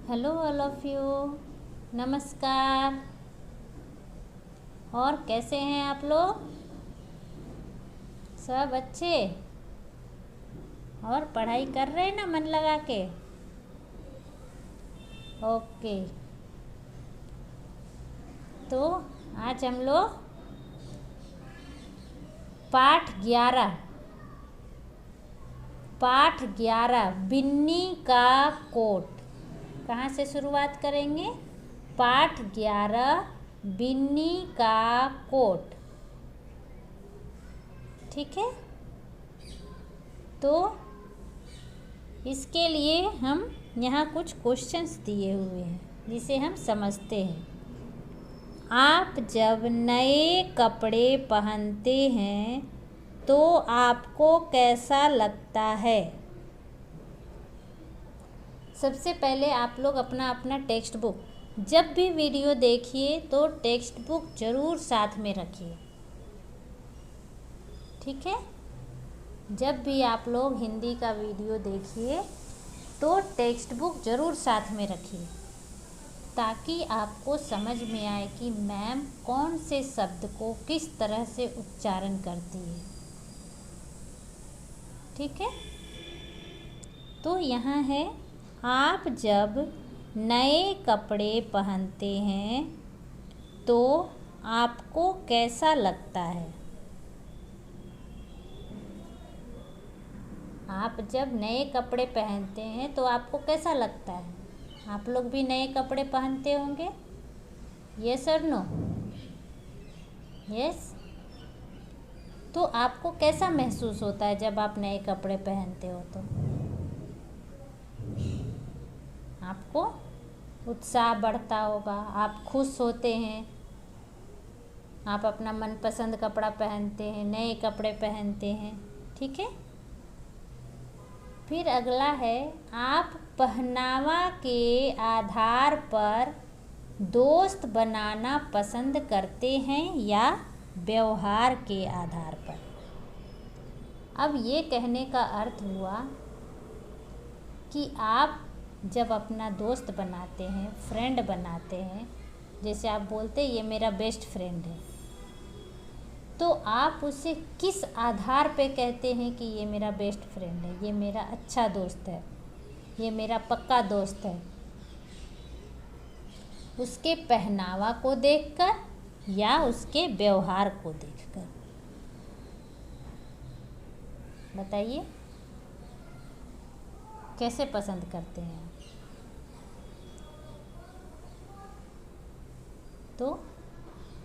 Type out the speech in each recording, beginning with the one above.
Hello all of you. नमस्कार। और कैसे हैं आप लोग? सब अच्छे? और पढ़ाई कर रहे हैं ना मन लगा के? ओके। तो आज हम लोग पाठ 11 बिन्नी का कोट कहाँ से शुरुआत करेंगे? पाठ 11 बिन्नी का कोट। ठीक है, तो इसके लिए हम यहाँ कुछ क्वेश्चंस दिए हुए हैं जिसे हम समझते हैं। आप जब नए कपड़े पहनते हैं तो आपको कैसा लगता है? सबसे पहले आप लोग अपना अपना टेक्स्ट बुक, जब भी वीडियो देखिए तो टेक्स्ट बुक ज़रूर साथ में रखिए। ठीक है, जब भी आप लोग हिंदी का वीडियो देखिए तो टेक्स्ट बुक ज़रूर साथ में रखिए, ताकि आपको समझ में आए कि मैम कौन से शब्द को किस तरह से उच्चारण करती है। ठीक है, तो यहाँ है, आप जब नए कपड़े पहनते हैं तो आपको कैसा लगता है? आप जब नए कपड़े पहनते हैं तो आपको कैसा लगता है? आप लोग भी नए कपड़े पहनते होंगे? यस और नो? यस। तो आपको कैसा महसूस होता है जब आप नए कपड़े पहनते हो? तो आपको उत्साह बढ़ता होगा, आप खुश होते हैं, आप अपना मनपसंद कपड़ा पहनते हैं, नए कपड़े पहनते हैं। ठीक है, फिर अगला है, आप पहनावा के आधार पर दोस्त बनाना पसंद करते हैं या व्यवहार के आधार पर? अब ये कहने का अर्थ हुआ कि आप जब अपना दोस्त बनाते हैं, फ्रेंड बनाते हैं, जैसे आप बोलते हैं ये मेरा बेस्ट फ्रेंड है, तो आप उसे किस आधार पे कहते हैं कि ये मेरा बेस्ट फ्रेंड है, ये मेरा अच्छा दोस्त है, ये मेरा पक्का दोस्त है? उसके पहनावा को देखकर या उसके व्यवहार को देखकर? बताइए, कैसे पसंद करते हैं? तो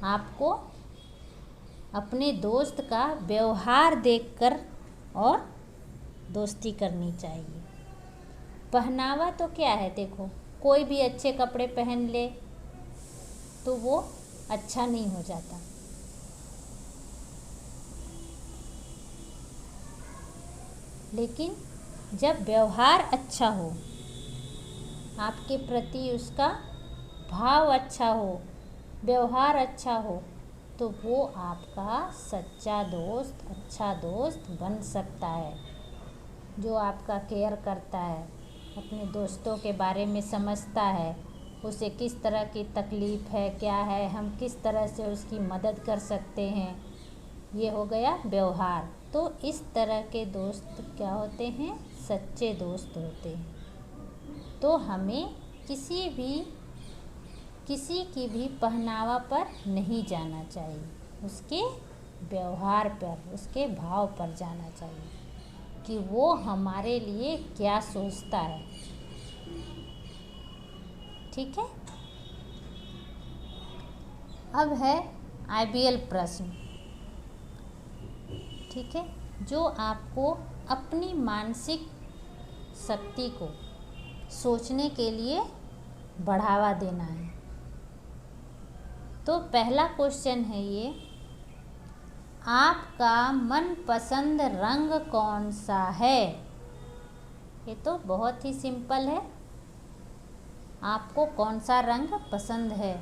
आपको अपने दोस्त का व्यवहार देखकर और दोस्ती करनी चाहिए। पहनावा तो क्या है, देखो, कोई भी अच्छे कपड़े पहन ले तो वो अच्छा नहीं हो जाता। लेकिन जब व्यवहार अच्छा हो, आपके प्रति उसका भाव अच्छा हो, व्यवहार अच्छा हो, तो वो आपका सच्चा दोस्त, अच्छा दोस्त बन सकता है, जो आपका केयर करता है, अपने दोस्तों के बारे में समझता है, उसे किस तरह की तकलीफ़ है, क्या है, हम किस तरह से उसकी मदद कर सकते हैं। ये हो गया व्यवहार। तो इस तरह के दोस्त क्या होते हैं? सच्चे दोस्त होते हैं। तो हमें किसी की भी पहनावा पर नहीं जाना चाहिए, उसके व्यवहार पर, उसके भाव पर जाना चाहिए कि वो हमारे लिए क्या सोचता है। ठीक है, अब है IBL प्रश्न। ठीक है, जो आपको अपनी मानसिक शक्ति को सोचने के लिए बढ़ावा देना है। तो पहला क्वेश्चन है ये, आपका मनपसंद रंग कौन सा है? ये तो बहुत ही सिंपल है, आपको कौन सा रंग पसंद है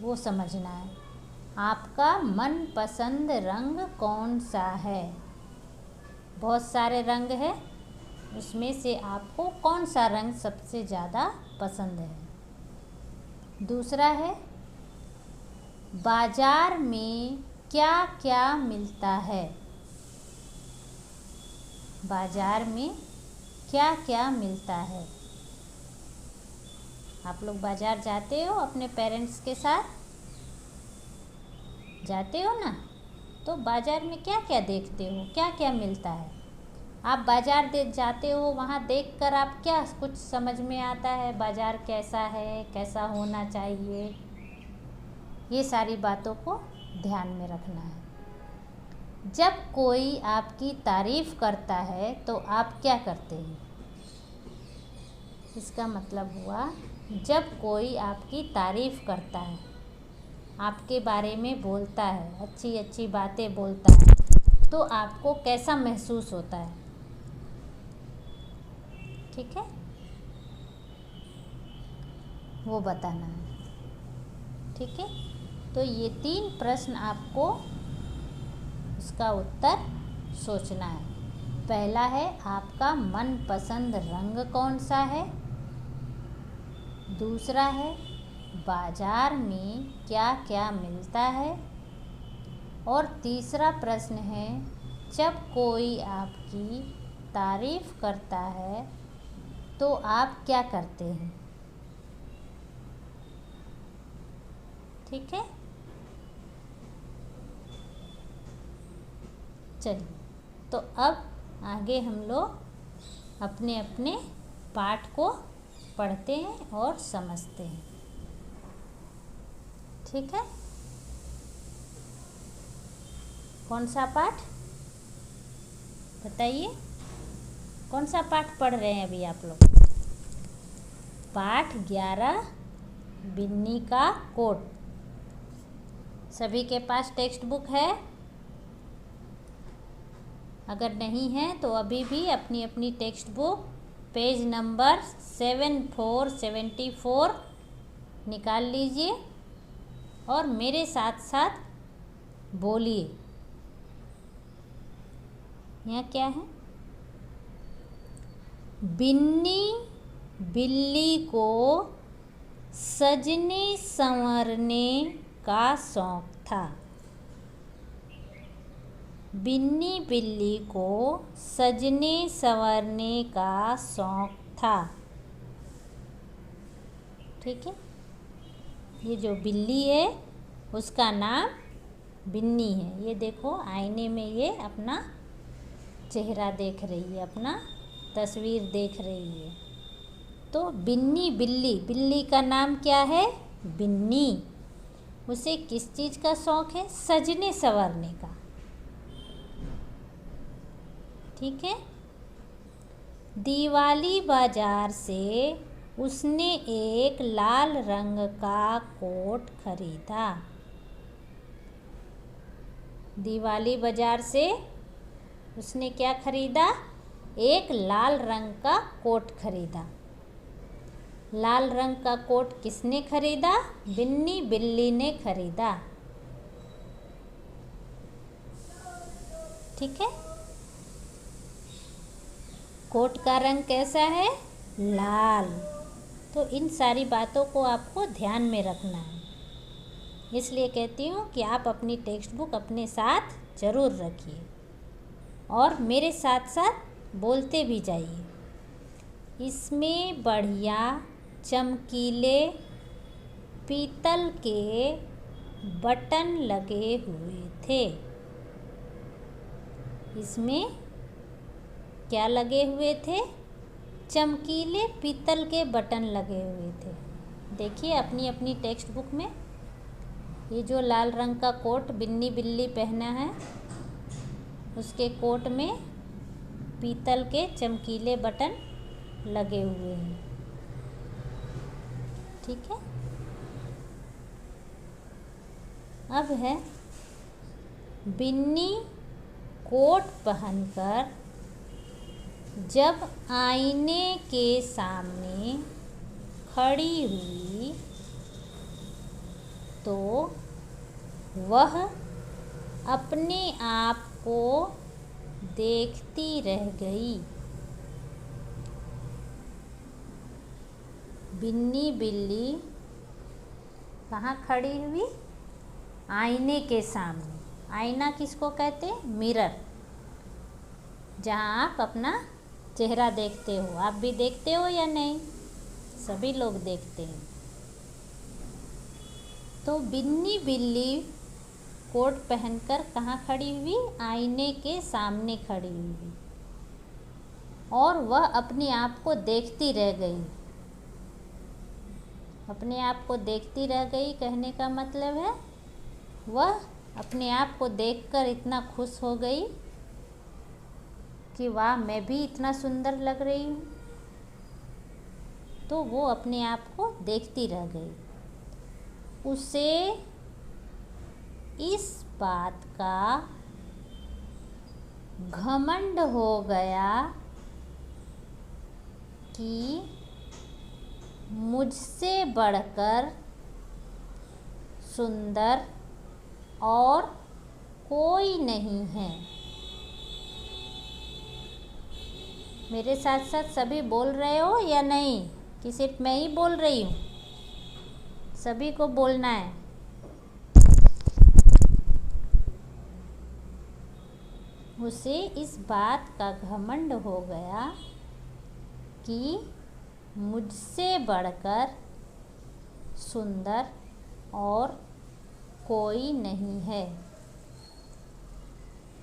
वो समझना है। आपका मनपसंद रंग कौन सा है? बहुत सारे रंग है, उसमें से आपको कौन सा रंग सबसे ज़्यादा पसंद है। दूसरा है, बाजार में क्या क्या मिलता है। बाजार में क्या क्या मिलता है। आप लोग बाजार जाते हो अपने पेरेंट्स के साथ, जाते हो ना, तो बाजार में क्या क्या देखते हो, क्या क्या मिलता है। आप बाजार जाते हो, वहाँ देखकर आप क्या कुछ समझ में आता है, बाजार कैसा है, कैसा होना चाहिए, ये सारी बातों को ध्यान में रखना है। जब कोई आपकी तारीफ़ करता है तो आप क्या करते हैं। इसका मतलब हुआ, जब कोई आपकी तारीफ़ करता है, आपके बारे में बोलता है, अच्छी अच्छी बातें बोलता है, तो आपको कैसा महसूस होता है। ठीक है, वो बताना है। ठीक है, तो ये 3 प्रश्न आपको उसका उत्तर सोचना है। पहला है, आपका मनपसंद रंग कौन सा है। दूसरा है, बाजार में क्या क्या मिलता है। और तीसरा प्रश्न है, जब कोई आपकी तारीफ़ करता है तो आप क्या करते हैं। ठीक है, चलिए, तो अब आगे हम लोग अपने अपने पाठ को पढ़ते हैं और समझते हैं। ठीक है, कौन सा पाठ बताइए, कौन सा पाठ पढ़ रहे हैं अभी आप लोग। पाठ 11, बिन्नी का कोट। सभी के पास टेक्स्ट बुक है। अगर नहीं है तो अभी भी अपनी अपनी टेक्स्ट बुक पेज नंबर 7474 निकाल लीजिए और मेरे साथ साथ बोलिए। यहाँ क्या है। बिन्नी बिल्ली को सजने संवरने का शौक था। बिन्नी बिल्ली को सजने संवरने का शौक था। ठीक है, ये जो बिल्ली है उसका नाम बिन्नी है। ये देखो आईने में ये अपना चेहरा देख रही है, अपना तस्वीर देख रही है। तो बिन्नी बिल्ली, बिल्ली का नाम क्या है, बिन्नी। उसे किस चीज़ का शौक़ है, सजने संवरने का। ठीक है, दिवाली बाजार से उसने एक लाल रंग का कोट खरीदा। दिवाली बाजार से उसने क्या खरीदा, एक लाल रंग का कोट खरीदा। लाल रंग का कोट किसने खरीदा, बिन्नी बिल्ली ने खरीदा। ठीक है, कोट का रंग कैसा है, लाल। तो इन सारी बातों को आपको ध्यान में रखना है। इसलिए कहती हूँ कि आप अपनी टेक्स्ट बुक अपने साथ ज़रूर रखिए और मेरे साथ साथ बोलते भी जाइए। इसमें बढ़िया चमकीले पीतल के बटन लगे हुए थे। इसमें क्या लगे हुए थे, चमकीले पीतल के बटन लगे हुए थे। देखिए अपनी अपनी टेक्स्ट बुक में ये जो लाल रंग का कोट बिन्नी बिल्ली पहना है, उसके कोट में पीतल के चमकीले बटन लगे हुए हैं। ठीक है, अब है, बिन्नी कोट पहनकर जब आईने के सामने खड़ी हुई तो वह अपने आप को देखती रह गई। बिन्नी बिल्ली कहाँ खड़ी हुई? आईने के सामने। आईना किसको कहते हैं? मिरर, जहाँ आप अपना चेहरा देखते हो। आप भी देखते हो या नहीं? सभी लोग देखते हैं। तो बिन्नी बिल्ली कोट पहनकर कहाँ खड़ी हुई? आईने के सामने खड़ी हुई और वह अपने आप को देखती रह गई। अपने आप को देखती रह गई कहने का मतलब है वह अपने आप को देखकर इतना खुश हो गई कि वाह, मैं भी इतना सुंदर लग रही हूँ। तो वो अपने आप को देखती रह गई। उसे इस बात का घमंड हो गया कि मुझसे बढ़कर सुंदर और कोई नहीं है। मेरे साथ साथ सभी बोल रहे हो या नहीं, कि सिर्फ मैं ही बोल रही हूँ? सभी को बोलना है। उसे इस बात का घमंड हो गया कि मुझसे बढ़कर सुंदर और कोई नहीं है।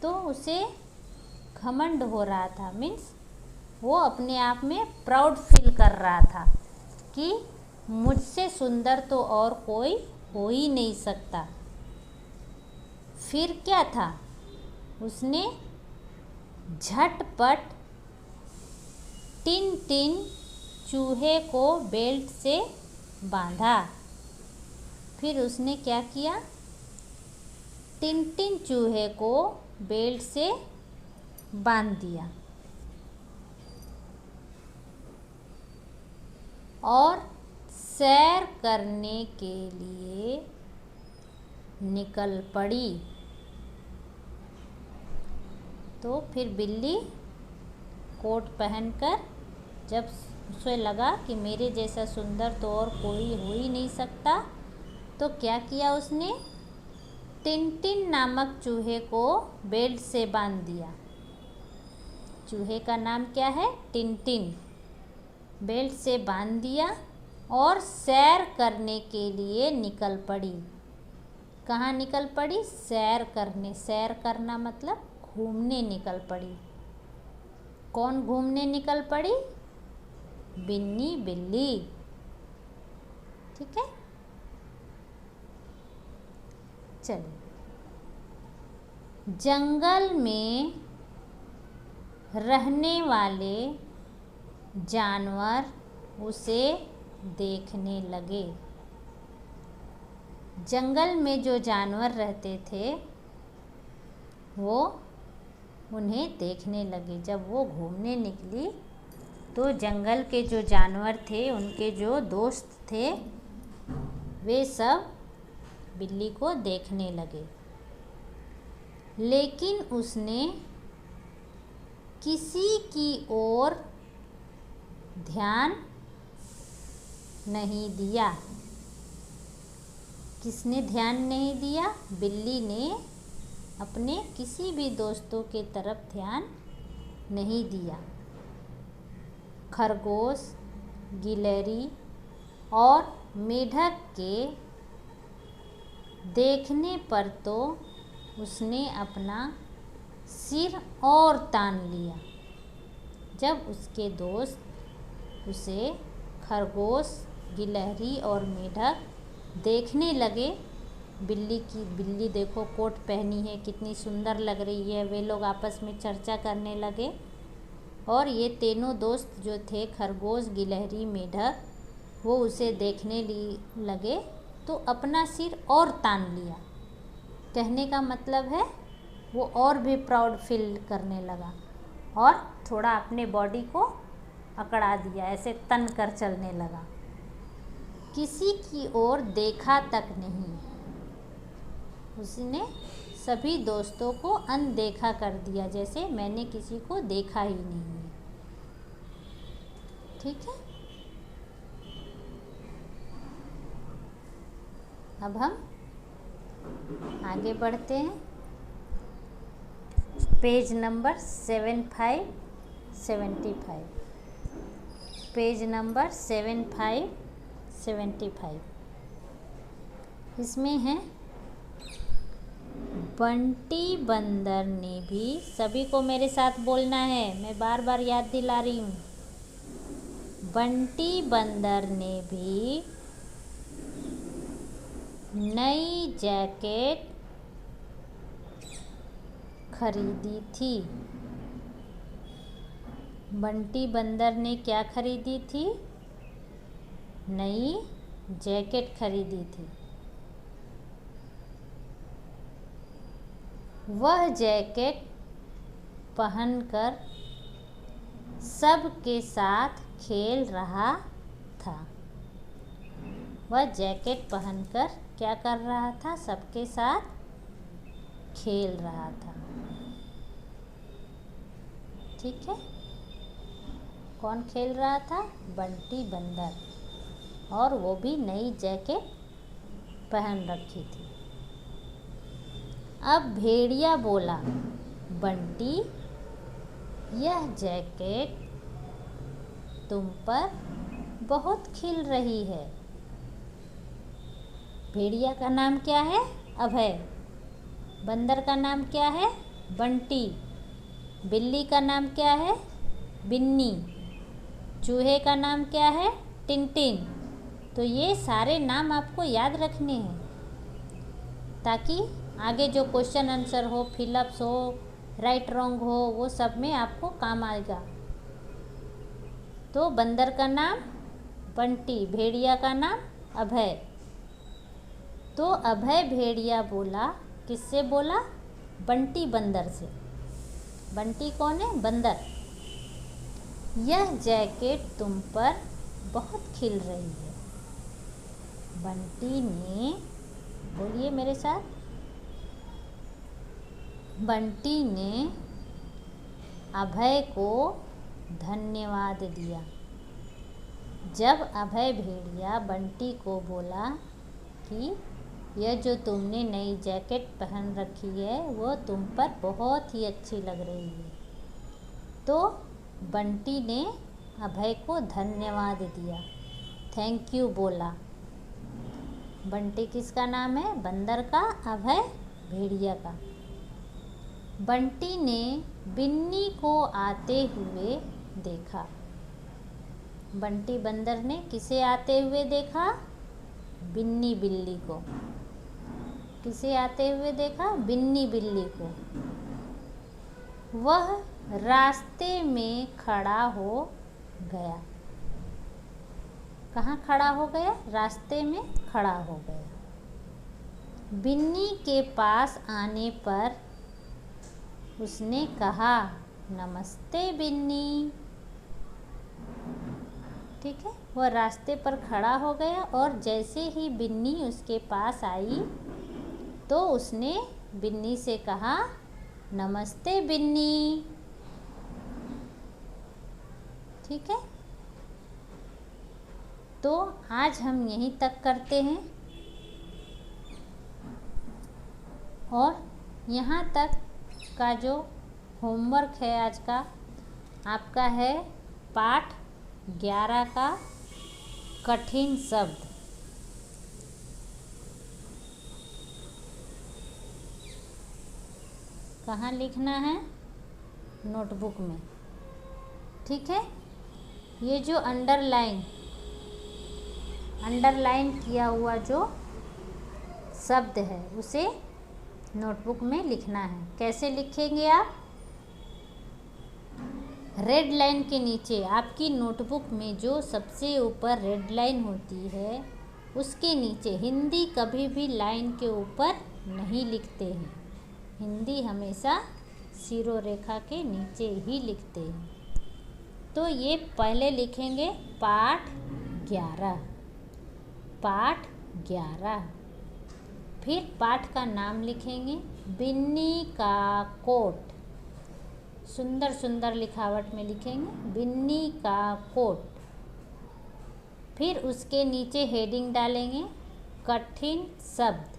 तो उसे घमंड हो रहा था, मीन्स वो अपने आप में प्राउड फील कर रहा था कि मुझसे सुंदर तो और कोई हो ही नहीं सकता। फिर क्या था? उसने झटपट टिन टिन चूहे को बेल्ट से बांधा। फिर उसने क्या किया? टिन टिन चूहे को बेल्ट से बांध दिया और सैर करने के लिए निकल पड़ी। तो फिर बिल्ली कोट पहनकर, जब उसे लगा कि मेरे जैसा सुंदर तो और कोई हो ही नहीं सकता, तो क्या किया उसने? टिन नामक चूहे को बेल्ट से बांध दिया। चूहे का नाम क्या है? टिन। बेल्ट से बांध दिया और सैर करने के लिए निकल पड़ी। कहाँ निकल पड़ी? सैर करने। सैर करना मतलब घूमने निकल पड़ी। कौन घूमने निकल पड़ी? बिन्नी बिल्ली। ठीक है, चलिए। जंगल में रहने वाले जानवर उसे देखने लगे। जंगल में जो जानवर रहते थे वो उन्हें देखने लगे। जब वो घूमने निकली तो जंगल के जो जानवर थे, उनके जो दोस्त थे, वे सब बिल्ली को देखने लगे। लेकिन उसने किसी की ओर ध्यान नहीं दिया। किसने ध्यान नहीं दिया? बिल्ली ने अपने किसी भी दोस्तों के तरफ ध्यान नहीं दिया। खरगोश, गिलहरी और मेढक के देखने पर तो उसने अपना सिर और तान लिया। जब उसके दोस्त उसे खरगोश, गिलहरी और मेढक देखने लगे, बिल्ली देखो कोट पहनी है, कितनी सुंदर लग रही है, वे लोग आपस में चर्चा करने लगे। और ये तीनों दोस्त जो थे, खरगोश, गिलहरी, मेढक, वो उसे देखने लगे तो अपना सिर और तान लिया। कहने का मतलब है वो और भी प्राउड फील करने लगा और थोड़ा अपने बॉडी को अकड़ा दिया, ऐसे तन कर चलने लगा। किसी की ओर देखा तक नहीं। उसने सभी दोस्तों को अनदेखा कर दिया, जैसे मैंने किसी को देखा ही नहीं है। ठीक है, अब हम आगे बढ़ते हैं। Page number 7575, page number 7575। इसमें है बंटी बंदर ने भी, सभी को मेरे साथ बोलना है, मैं बार बार याद दिला रही हूँ। बंटी बंदर ने भी नई जैकेट खरीदी थी। बंटी बंदर ने क्या खरीदी थी? नई जैकेट खरीदी थी। वह जैकेट पहनकर सबके साथ खेल रहा था। वह जैकेट पहनकर क्या कर रहा था? सबके साथ खेल रहा था। ठीक है, कौन खेल रहा था? बंटी बंदर, और वो भी नई जैकेट पहन रखी थी। अब भेड़िया बोला, बंटी, यह जैकेट तुम पर बहुत खिल रही है। भेड़िया का नाम क्या है? अभय। बंदर का नाम क्या है? बंटी। बिल्ली का नाम क्या है? बिन्नी। चूहे का नाम क्या है? टिनटिन। तो ये सारे नाम आपको याद रखने हैं, ताकि आगे जो क्वेश्चन आंसर हो, फिलअप्स हो, राइट रॉन्ग हो, वो सब में आपको काम आएगा। तो बंदर का नाम बंटी, भेड़िया का नाम अभय। तो अभय भेड़िया बोला, किससे बोला? बंटी बंदर से। बंटी कौन है? बंदर। यह जैकेट तुम पर बहुत खिल रही है। बंटी ने, बोलिए मेरे साथ, बंटी ने अभय को धन्यवाद दिया। जब अभय भेड़िया बंटी को बोला कि यह जो तुमने नई जैकेट पहन रखी है वो तुम पर बहुत ही अच्छी लग रही है, तो बंटी ने अभय को धन्यवाद दिया, थैंक यू बोला। बंटी किसका नाम है? बंदर का, अभय भेड़िया का। बंटी ने बिन्नी को आते हुए देखा। बंटी बंदर ने किसे आते हुए देखा? बिन्नी बिल्ली को। किसे आते हुए देखा? बिन्नी बिल्ली को। वह रास्ते में खड़ा हो गया। कहाँ खड़ा हो गया? रास्ते में खड़ा हो गया। बिन्नी के पास आने पर उसने कहा, नमस्ते बिन्नी। ठीक है, वह रास्ते पर खड़ा हो गया और जैसे ही बिन्नी उसके पास आई तो उसने बिन्नी से कहा, नमस्ते बिन्नी। ठीक है, तो आज हम यहीं तक करते हैं और यहाँ तक का जो होमवर्क है आज का आपका है पाठ 11 का कठिन शब्द। कहाँ लिखना है? नोटबुक में। ठीक है, ये जो अंडरलाइन किया हुआ जो शब्द है उसे नोटबुक में लिखना है। कैसे लिखेंगे आप? रेड लाइन के नीचे, आपकी नोटबुक में जो सबसे ऊपर रेड लाइन होती है उसके नीचे, हिंदी कभी भी लाइन के ऊपर नहीं लिखते हैं, हिंदी हमेशा सिरो रेखा के नीचे ही लिखते हैं। तो ये पहले लिखेंगे पाठ 11, पाठ 11। फिर पाठ का नाम लिखेंगे बिन्नी का कोट। सुंदर सुंदर लिखावट में लिखेंगे बिन्नी का कोट। फिर उसके नीचे हेडिंग डालेंगे कठिन शब्द।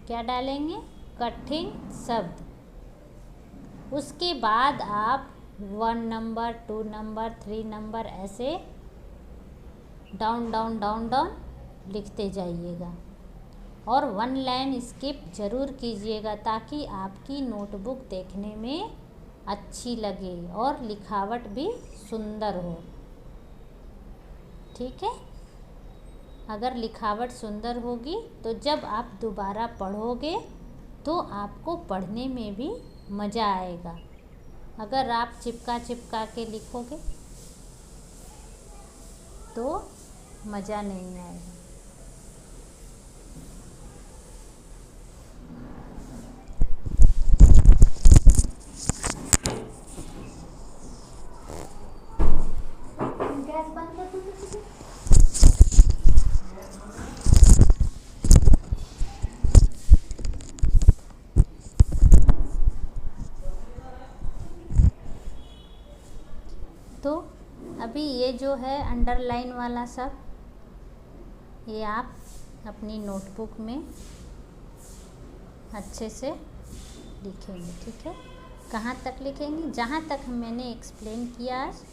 क्या डालेंगे? कठिन शब्द। उसके बाद आप 1 नंबर, 2 नंबर, 3 नंबर ऐसे डाउन डाउन डाउन डाउन लिखते जाइएगा और 1 लाइन स्किप ज़रूर कीजिएगा ताकि आपकी नोटबुक देखने में अच्छी लगे और लिखावट भी सुंदर हो। ठीक है? अगर लिखावट सुंदर होगी तो जब आप दोबारा पढ़ोगे तो आपको पढ़ने में भी मज़ा आएगा। अगर आप चिपका चिपका के लिखोगे तो मज़ा नहीं आएगा। गैस बंद कर दो। तो अभी ये जो है अंडरलाइन वाला सब, ये आप अपनी नोटबुक में अच्छे से लिखेंगे। ठीक है? कहाँ तक लिखेंगे? जहाँ तक मैंने एक्सप्लेन किया आज,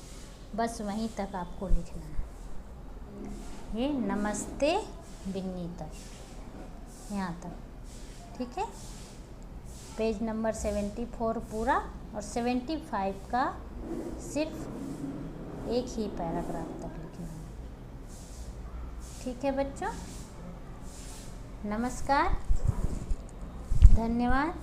बस वहीं तक आपको लिखना है। ये नमस्ते बिन्नी तक, यहाँ तक। ठीक है? पेज नंबर 74 पूरा और 75 का सिर्फ एक ही पैराग्राफ तक लिखना है। ठीक है बच्चों? नमस्कार, धन्यवाद।